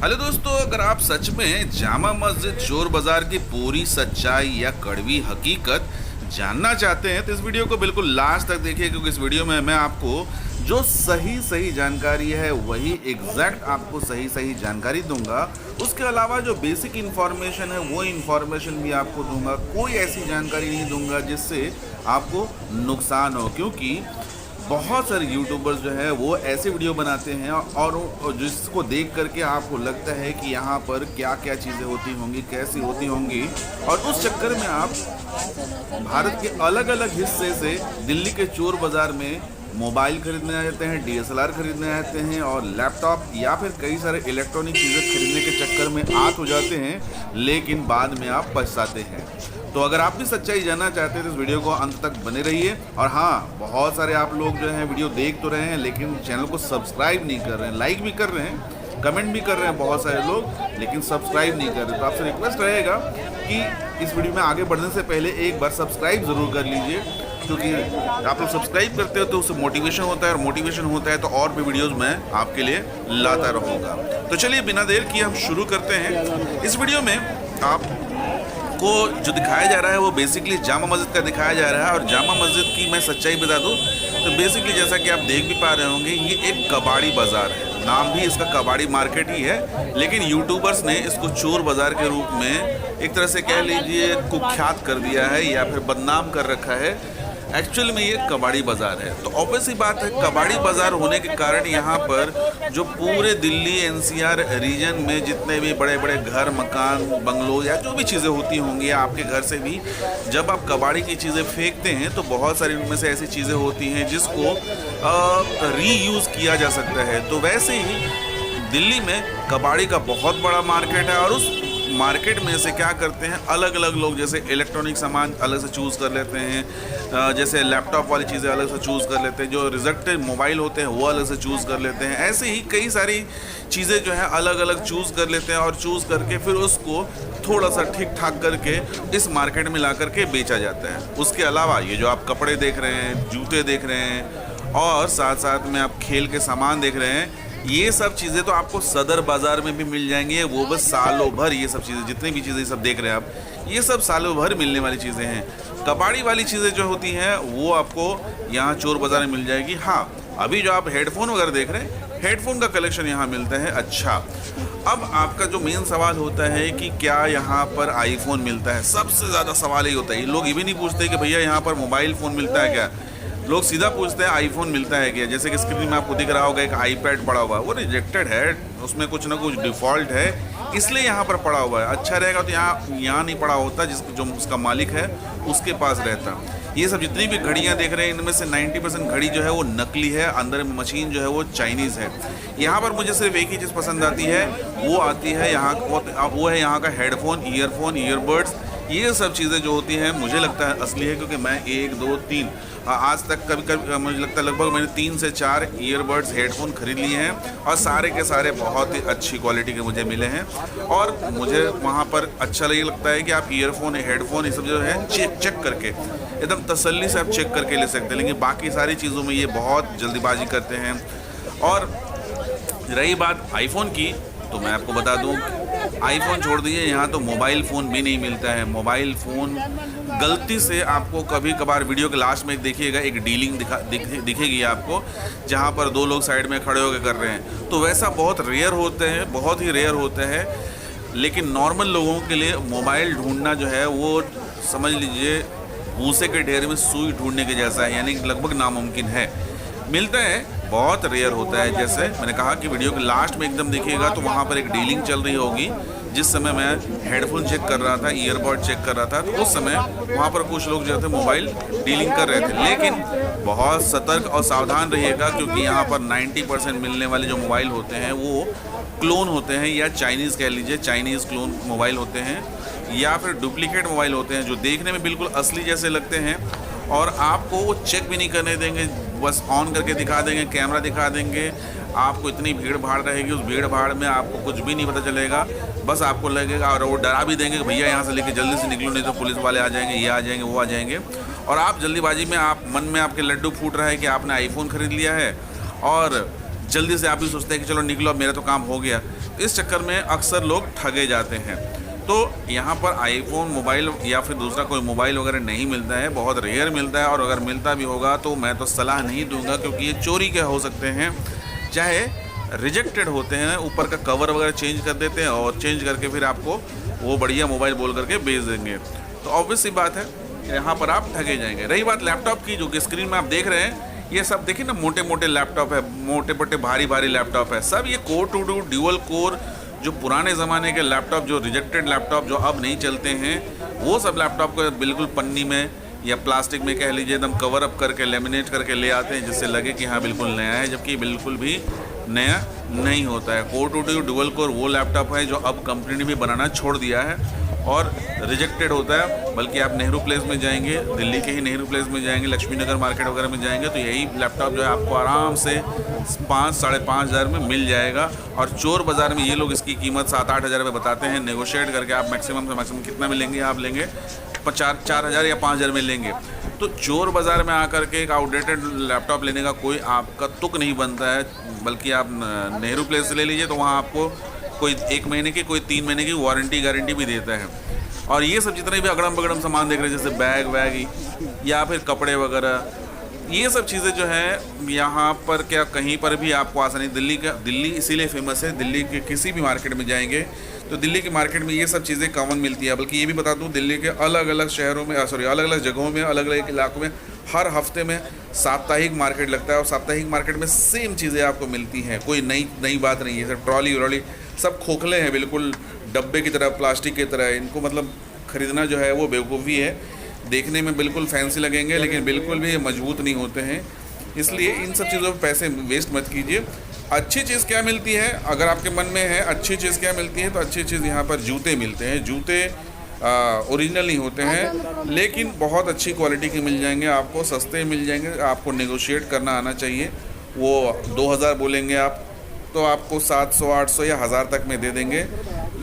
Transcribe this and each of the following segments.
Hello दोस्तों, अगर आप सच में जामा मस्जिद चोर बाजार की पूरी सच्चाई या कड़वी हकीकत जानना चाहते हैं तो इस वीडियो को बिल्कुल लास्ट तक देखिए, क्योंकि इस वीडियो में मैं आपको जो सही जानकारी है वही एग्जैक्ट आपको सही जानकारी दूंगा। उसके अलावा जो बेसिक इन्फॉर्मेशन है वो इन्फॉर्मेशन भी आपको दूंगा। कोई ऐसी जानकारी नहीं दूंगा जिससे आपको नुकसान हो, क्योंकि बहुत सारे यूट्यूबर्स जो है वो ऐसे वीडियो बनाते हैं और जिसको देख करके आपको लगता है कि यहाँ पर क्या क्या चीज़ें होती होंगी, कैसी होती होंगी, और उस चक्कर में आप भारत के अलग अलग हिस्से से दिल्ली के चोर बाज़ार में मोबाइल खरीदने आ जाते हैं, DSLR खरीदने आ जाते हैं और लैपटॉप या फिर कई सारे इलेक्ट्रॉनिक चीज़ें खरीदने के चक्कर में आत हो जाते हैं, लेकिन बाद में आप पछताते हैं। तो अगर आप भी सच्चाई जानना चाहते हैं तो इस वीडियो को अंत तक बने रहिए। और हाँ, बहुत सारे आप लोग जो हैं वीडियो देख तो रहे हैं लेकिन चैनल को सब्सक्राइब नहीं कर रहे हैं, लाइक भी कर रहे हैं, कमेंट भी कर रहे हैं बहुत सारे लोग, लेकिन सब्सक्राइब नहीं कर रहे। तो आपसे रिक्वेस्ट रहेगा कि इस वीडियो में आगे बढ़ने से पहले एक बार सब्सक्राइब ज़रूर कर लीजिए, क्योंकि आप लोग सब्सक्राइब करते हो तो उससे मोटिवेशन होता है, और मोटिवेशन होता है तो और भी वीडियोस मैं आपके लिए लाता रहूँगा। तो चलिए बिना देर किए हम शुरू करते हैं। इस वीडियो में आपको जो दिखाया जा रहा है वो बेसिकली जामा मस्जिद का दिखाया जा रहा है। और जामा मस्जिद की मैं सच्चाई बता दूं तो बेसिकली जैसा कि आप देख भी पा रहे होंगे, ये एक कबाड़ी बाज़ार है। नाम भी इसका कबाड़ी मार्केट ही है, लेकिन यूट्यूबर्स ने इसको चोर बाज़ार के रूप में एक तरह से कह लीजिए कुख्यात कर दिया है या फिर बदनाम कर रखा है। एक्चुअल में ये कबाड़ी बाज़ार है। तो ऑब्वियस ही बात है, कबाड़ी बाज़ार होने के कारण यहाँ पर जो पूरे दिल्ली NCR रीजन में जितने भी बड़े बड़े घर, मकान, बंगलो या जो भी चीज़ें होती होंगी, आपके घर से भी जब आप कबाड़ी की चीज़ें फेंकते हैं तो बहुत सारी उनमें से ऐसी चीज़ें होती हैं जिसको रीयूज़ किया जा सकता है। तो वैसे ही दिल्ली में कबाड़ी का बहुत बड़ा मार्केट है, और उस मार्केट में से क्या करते हैं अलग अलग लोग, जैसे इलेक्ट्रॉनिक सामान अलग से चूज़ कर लेते हैं, जैसे लैपटॉप वाली चीज़ें अलग से चूज़ कर लेते हैं, जो रिजेक्टेड मोबाइल होते हैं वो अलग से चूज़ कर लेते हैं। ऐसे ही कई सारी चीज़ें जो है अलग अलग चूज़ कर लेते हैं, और चूज़ करके फिर उसको थोड़ा सा ठीक ठाक करके इस मार्केट में ला करके बेचा जाता है। उसके अलावा ये जो आप कपड़े देख रहे हैं, जूते देख रहे हैं, और साथ साथ में आप खेल के सामान देख रहे हैं, ये सब चीज़ें तो आपको सदर बाज़ार में भी मिल जाएंगी। वो बस सालों भर ये सब चीज़ें, जितनी भी चीज़ें सब देख रहे हैं आप, ये सब सालों भर मिलने वाली चीज़ें हैं। कबाड़ी वाली चीज़ें जो होती हैं वो आपको यहाँ चोर बाज़ार में मिल जाएगी। हाँ, अभी जो आप हेडफोन वगैरह देख रहे हैं, हेडफोन का कलेक्शन यहाँ मिलता है। अच्छा, अब आपका जो मेन सवाल होता है कि क्या यहाँ पर आईफोन मिलता है, सबसे ज़्यादा सवाल यही होता है। लोग ये भी नहीं पूछते कि भैया यहाँ पर मोबाइल फ़ोन मिलता है क्या, लोग सीधा पूछते हैं आईफोन मिलता है क्या। जैसे कि स्क्रीन में आपको दिख रहा होगा एक आईपैड पड़ा हुआ है, वो रिजेक्टेड है, उसमें कुछ ना कुछ डिफ़ॉल्ट है, इसलिए यहाँ पर पड़ा हुआ है। अच्छा रहेगा तो यहाँ नहीं पड़ा होता, जो उसका मालिक है उसके पास रहता। ये सब जितनी भी घड़ियाँ देख रहे हैं इनमें से 90% घड़ी जो है वो नकली है, अंदर मशीन जो है वो चाइनीज़ है। यहाँ पर मुझे सिर्फ एक ही चीज़ पसंद आती है, वो आती है यहाँ, वो है यहाँ का हेडफोन, ईयरफोन, ईयरबड्स। ये सब चीज़ें जो होती हैं मुझे लगता है असली है, क्योंकि मैं 1 2 3 आज तक कभी मुझे लगता है लगभग मैंने 3 से 4 ईयरबड्स, हेडफोन खरीद लिए हैं, और सारे के सारे बहुत ही अच्छी क्वालिटी के मुझे मिले हैं। और मुझे वहाँ पर अच्छा ये लगता है कि आप ईयरफोन, हेडफोन, ये सब जो है चेक करके एकदम तसल्ली से आप चेक करके ले सकते हैं। लेकिन बाकी सारी चीज़ों में ये बहुत जल्दीबाजी करते हैं। और रही बात आईफोन की, तो मैं आपको बता दूं, आईफोन छोड़ दीजिए, यहाँ तो मोबाइल फ़ोन भी नहीं मिलता है। मोबाइल फ़ोन गलती से आपको कभी कभार वीडियो के लास्ट में देखिएगा एक डीलिंग दिखेगी आपको, जहाँ पर 2 लोग साइड में खड़े होकर कर रहे हैं, तो वैसा बहुत रेयर होते हैं, बहुत ही रेयर होते हैं। लेकिन नॉर्मल लोगों के लिए मोबाइल ढूंढना जो है वो समझ लीजिए भूसे के ढेर में सुई ढूंढने के जैसा है, यानी लगभग नामुमकिन है। मिलता है, बहुत रेयर होता है। जैसे मैंने कहा कि वीडियो के लास्ट में एकदम देखिएगा तो वहाँ पर एक डीलिंग चल रही होगी। जिस समय मैं हेडफोन चेक कर रहा था, ईयरबड चेक कर रहा था, तो उस समय वहाँ पर कुछ लोग जो थे मोबाइल डीलिंग कर रहे थे। लेकिन बहुत सतर्क और सावधान रहिएगा, क्योंकि यहाँ पर 90% मिलने वाले जो मोबाइल होते हैं वो क्लोन होते हैं, या चाइनीज़ कह लीजिए, चाइनीज़ क्लोन मोबाइल होते हैं, या फिर डुप्लीकेट मोबाइल होते हैं जो देखने में बिल्कुल असली जैसे लगते हैं, और आपको वो चेक भी नहीं करने देंगे, बस ऑन करके दिखा देंगे, कैमरा दिखा देंगे। आपको इतनी भीड़ भाड़ रहेगी, उस भीड़ भाड़ में आपको कुछ भी नहीं पता चलेगा, बस आपको लगेगा, और वो डरा भी देंगे कि भैया यहाँ से लेके जल्दी से निकलो, नहीं तो पुलिस वाले आ जाएंगे, ये आ जाएंगे, वो आ जाएंगे। और आप जल्दीबाजी में, आप मन में आपके लड्डू फूट रहा है कि आपने आईफोन ख़रीद लिया है, और जल्दी से आप भी सोचते हैं कि चलो निकलो, अब मेरा तो काम हो गया। इस चक्कर में अक्सर लोग ठगे जाते हैं। तो यहाँ पर आईफोन मोबाइल या फिर दूसरा कोई मोबाइल वगैरह नहीं मिलता है, बहुत रेयर मिलता है, और अगर मिलता भी होगा तो मैं तो सलाह नहीं दूंगा, क्योंकि ये चोरी के हो सकते हैं, चाहे रिजेक्टेड होते हैं, ऊपर का कवर वगैरह चेंज कर देते हैं और चेंज करके फिर आपको वो बढ़िया मोबाइल बोल करके बेच देंगे। तो ऑब्वियस सी बात है, यहाँ पर आप ठगे जाएंगे। रही बात लैपटॉप की, जो कि स्क्रीन में आप देख रहे हैं, ये सब देखिए ना, मोटे मोटे लैपटॉप है, मोटे मोटे भारी भारी लैपटॉप है, सब ये कोर टू ड्यूअल कोर, जो पुराने ज़माने के लैपटॉप, जो रिजेक्टेड लैपटॉप जो अब नहीं चलते हैं, वो सब लैपटॉप को बिल्कुल पन्नी में या प्लास्टिक में कह लीजिए एकदम कवर अप करके लेमिनेट करके ले आते हैं, जिससे लगे कि हाँ बिल्कुल नया है, जबकि बिल्कुल भी नया नहीं होता है। कोर टू ड्यूअल कोर वो लैपटॉप है जो अब कंपनी ने भी बनाना छोड़ दिया है और रिजेक्टेड होता है। बल्कि आप नेहरू प्लेस में जाएंगे, दिल्ली के ही नेहरू प्लेस में जाएंगे, लक्ष्मी नगर मार्केट वगैरह में जाएंगे, तो यही लैपटॉप जो है आपको आराम से 5-5.5 हज़ार में मिल जाएगा। और चोर बाज़ार में ये लोग इसकी कीमत 7-8 हज़ार रुपये बताते हैं। नेगोशिएट करके आप मैक्सिमम से मैक्सिमम कितना में लेंगे, आप लेंगे 4 हज़ार या 5 हज़ार में लेंगे। तो चोर बाज़ार में आकर के एक आउटडेटेड लैपटॉप लेने का कोई आपका तुक नहीं बनता है। बल्कि आप नेहरू प्लेस से ले लीजिए, तो वहाँ आपको कोई 1 महीने की, कोई 3 महीने की वारंटी गारंटी भी देता है। और ये सब जितने भी अगड़म बगड़म सामान देख रहे हैं, जैसे बैग वैग या फिर कपड़े वगैरह, ये सब चीज़ें जो है यहाँ पर क्या कहीं पर भी आपको आसानी, दिल्ली इसीलिए फेमस है। दिल्ली के किसी भी मार्केट में जाएंगे तो दिल्ली की मार्केट में ये सब चीज़ें कॉमन मिलती है। बल्कि ये भी बता दूँ, दिल्ली के अलग अलग शहरों में, अलग अलग जगहों में, अलग अलग इलाकों में हर हफ्ते में साप्ताहिक मार्केट लगता है, और साप्ताहिक मार्केट में सेम चीज़ें आपको मिलती हैं। कोई नई बात नहीं है। सब ट्रॉली व्रॉली सब खोखले हैं, बिल्कुल डब्बे की तरह, प्लास्टिक की तरह। इनको मतलब ख़रीदना जो है वो बेवकूफ़ी है। देखने में बिल्कुल फैंसी लगेंगे, लेकिन बिल्कुल भी मजबूत नहीं होते हैं। इसलिए इन सब चीज़ों पर पैसे वेस्ट मत कीजिए। अच्छी चीज़ क्या मिलती है, अगर आपके मन में है अच्छी चीज़ क्या मिलती है, तो अच्छी चीज़ यहाँ पर जूते मिलते हैं। जूते ओरिजिनल नहीं होते हैं, लेकिन बहुत अच्छी क्वालिटी के मिल जाएंगे आपको, सस्ते मिल जाएंगे। आपको नेगोशिएट करना आना चाहिए। वो 2000 बोलेंगे आप, तो आपको 700, 800 या 1000 तक में दे देंगे।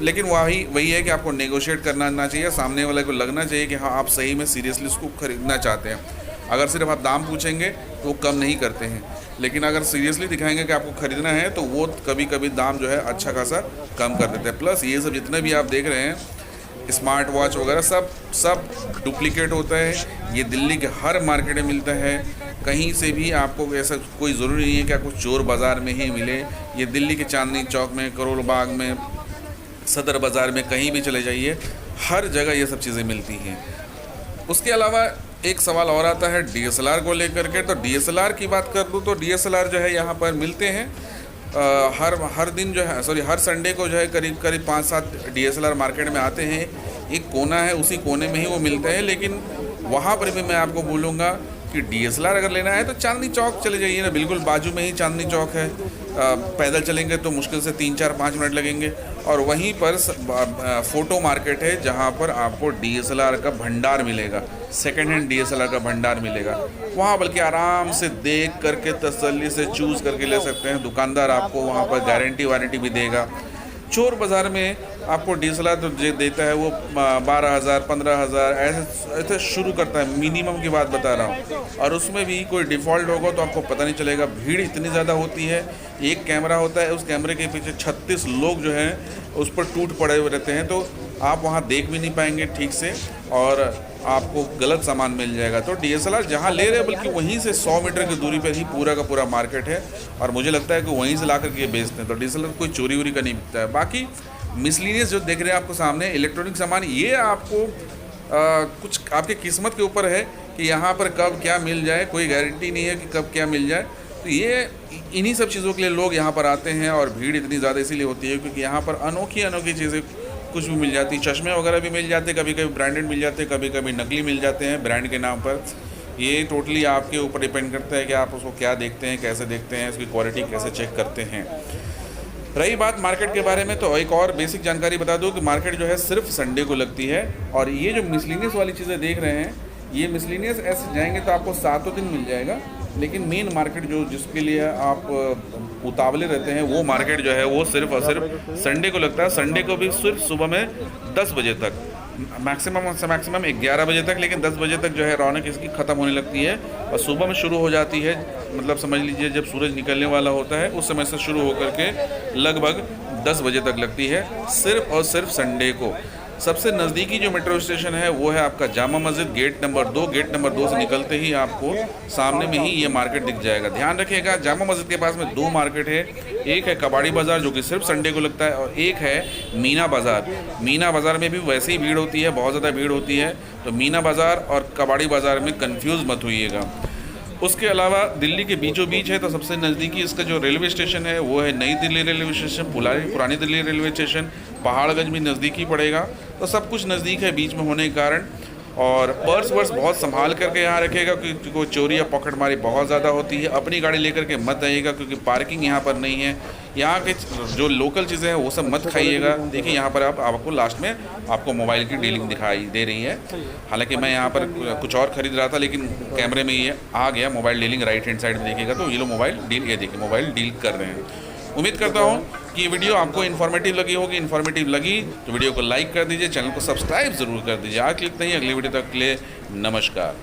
लेकिन वही है कि आपको नेगोशिएट करना आना चाहिए। सामने वाले को लगना चाहिए कि हाँ आप सही में सीरियसली उसको खरीदना चाहते हैं। अगर सिर्फ आप दाम पूछेंगे तो वो कम नहीं करते हैं, लेकिन अगर सीरियसली दिखाएंगे कि आपको ख़रीदना है, तो वो कभी कभी दाम जो है अच्छा खासा कम कर देते हैं। प्लस ये सब जितने भी आप देख रहे हैं, स्मार्ट वॉच वगैरह, सब डुप्लीकेट होता है। ये दिल्ली के हर मार्केट में मिलता है। कहीं से भी आपको ऐसा कोई ज़रूरी नहीं है कि आपको चोर बाज़ार में ही मिले। ये दिल्ली के चांदनी चौक में, करोल बाग में, सदर बाज़ार में, कहीं भी चले जाइए, हर जगह ये सब चीज़ें मिलती हैं। उसके अलावा एक सवाल और आता है DSLR को लेकर के। तो DSLR की बात कर दूँ तो DSLR जो है यहाँ पर मिलते हैं हर दिन जो है, हर संडे को जो है करीब 5-7 DSLR मार्केट में आते हैं। एक कोना है, उसी कोने में ही वो मिलते हैं। लेकिन वहाँ पर भी मैं आपको बोलूँगा कि DSLR अगर लेना है तो चांदनी चौक चले जाइए ना, बिल्कुल बाजू में ही चांदनी चौक है। पैदल चलेंगे तो मुश्किल से 3-4-5 मिनट लगेंगे। और वहीं पर फ़ोटो मार्केट है, जहाँ पर आपको DSLR का भंडार मिलेगा, सेकेंड हैंड DSLR का भंडार मिलेगा। वहाँ बल्कि आराम से देख करके तसल्ली से चूज़ करके ले सकते हैं। दुकानदार आपको वहाँ पर गारंटी वारंटी भी देगा। चोर बाज़ार में आपको DSLR तो देता है वो 12,000, 15,000 ऐसे शुरू करता है, मिनिमम की बात बता रहा हूँ। और उसमें भी कोई डिफ़ॉल्ट होगा तो आपको पता नहीं चलेगा। भीड़ इतनी ज़्यादा होती है। एक कैमरा होता है, उस कैमरे के पीछे 36 लोग जो हैं उस पर टूट पड़े हुए रहते हैं, तो आप वहाँ देख भी नहीं पाएंगे ठीक से, और आपको गलत सामान मिल जाएगा। तो DSLR जहाँ ले रहे हैं, बल्कि वहीं से 100 मीटर की दूरी पर ही पूरा का पूरा मार्केट है, और मुझे लगता है कि वहीं से ला करके बेचते हैं। तो DSLR कोई चोरी वोरी का नहीं बिकता है। बाकी मिसलिनियस जो देख रहे हैं आपको सामने, इलेक्ट्रॉनिक सामान, ये आपको कुछ आपकी किस्मत के ऊपर है कि यहाँ पर कब क्या मिल जाए। कोई गारंटी नहीं है कि कब क्या मिल जाए। तो ये इन्हीं सब चीज़ों के लिए लोग यहाँ पर आते हैं, और भीड़ इतनी ज़्यादा इसीलिए होती है क्योंकि यहाँ पर अनोखी चीज़ें कुछ भी मिल जाती। चश्मे वगैरह भी मिल जाते, कभी कभी ब्रांडेड मिल जाते, कभी कभी नकली मिल जाते हैं ब्रांड के नाम पर। ये टोटली आपके ऊपर डिपेंड करता है कि आप उसको क्या देखते हैं, कैसे देखते हैं, उसकी क्वालिटी कैसे चेक करते हैं। रही बात मार्केट के बारे में, तो एक और बेसिक जानकारी बता दूं कि मार्केट जो है सिर्फ संडे को लगती है। और ये जो मिसलिनियस वाली चीज़ें देख रहे हैं, ये मिसलिनियस ऐसे जाएंगे तो आपको 7 दिन मिल जाएगा। लेकिन मेन मार्केट जो जिसके लिए आप उतावले रहते हैं, वो मार्केट जो है वो सिर्फ और सिर्फ संडे को लगता है। संडे को भी सिर्फ सुबह में 10 बजे तक, मैक्सिमम से मैक्सिमम 11 बजे तक, लेकिन 10 बजे तक जो है रौनक इसकी ख़त्म होने लगती है। और सुबह में शुरू हो जाती है, मतलब समझ लीजिए जब सूरज निकलने वाला होता है उस समय से शुरू होकर के लगभग 10 बजे तक लगती है, सिर्फ और सिर्फ संडे को। सबसे नज़दीकी जो मेट्रो स्टेशन है वो है आपका Jama Masjid gate number 2। Gate number 2 से निकलते ही आपको सामने में ही ये मार्केट दिख जाएगा। ध्यान रखिएगा, जामा मस्जिद के पास में 2 मार्केट है। एक है कबाड़ी बाज़ार जो कि सिर्फ संडे को लगता है, और एक है मीना बाज़ार। मीना बाज़ार में भी वैसे ही भीड़ होती है, बहुत ज़्यादा भीड़ होती है। तो मीना बाज़ार और कबाड़ी बाज़ार में कन्फ्यूज़ मत होइएगा। उसके अलावा दिल्ली के बीचों बीच है, तो सबसे नज़दीकी इसका जो रेलवे स्टेशन है वो है नई दिल्ली रेलवे स्टेशन, पुरानी दिल्ली रेलवे स्टेशन, पहाड़गंज भी नज़दीकी पड़ेगा। तो सब कुछ नज़दीक है बीच में होने के कारण। और पर्स वर्स बहुत संभाल करके यहाँ रखेगा, क्योंकि कोई चोरी या पॉकेटमारी बहुत ज़्यादा होती है। अपनी गाड़ी लेकर के मत आइएगा, क्योंकि पार्किंग यहाँ पर नहीं है। यहाँ के जो लोकल चीज़ें हैं वो सब मत खाइएगा। देखिए यहाँ पर आपको लास्ट में आपको मोबाइल की डीलिंग दिखाई दे रही है। हालांकि मैं यहाँ पर कुछ और ख़रीद रहा था, लेकिन कैमरे में ये आ गया mobile dealing. Right hand side में देखिएगा तो ये लोग मोबाइल डील, ये देखिए मोबाइल डील कर रहे हैं। उम्मीद करता हूँ कि ये वीडियो आपको इन्फॉर्मेटिव लगी होगी। इन्फॉर्मेटिव लगी तो वीडियो को लाइक कर दीजिए, चैनल को सब्सक्राइब ज़रूर कर दीजिए। आज लिखते हैं, अगली वीडियो तक के लिए नमस्कार।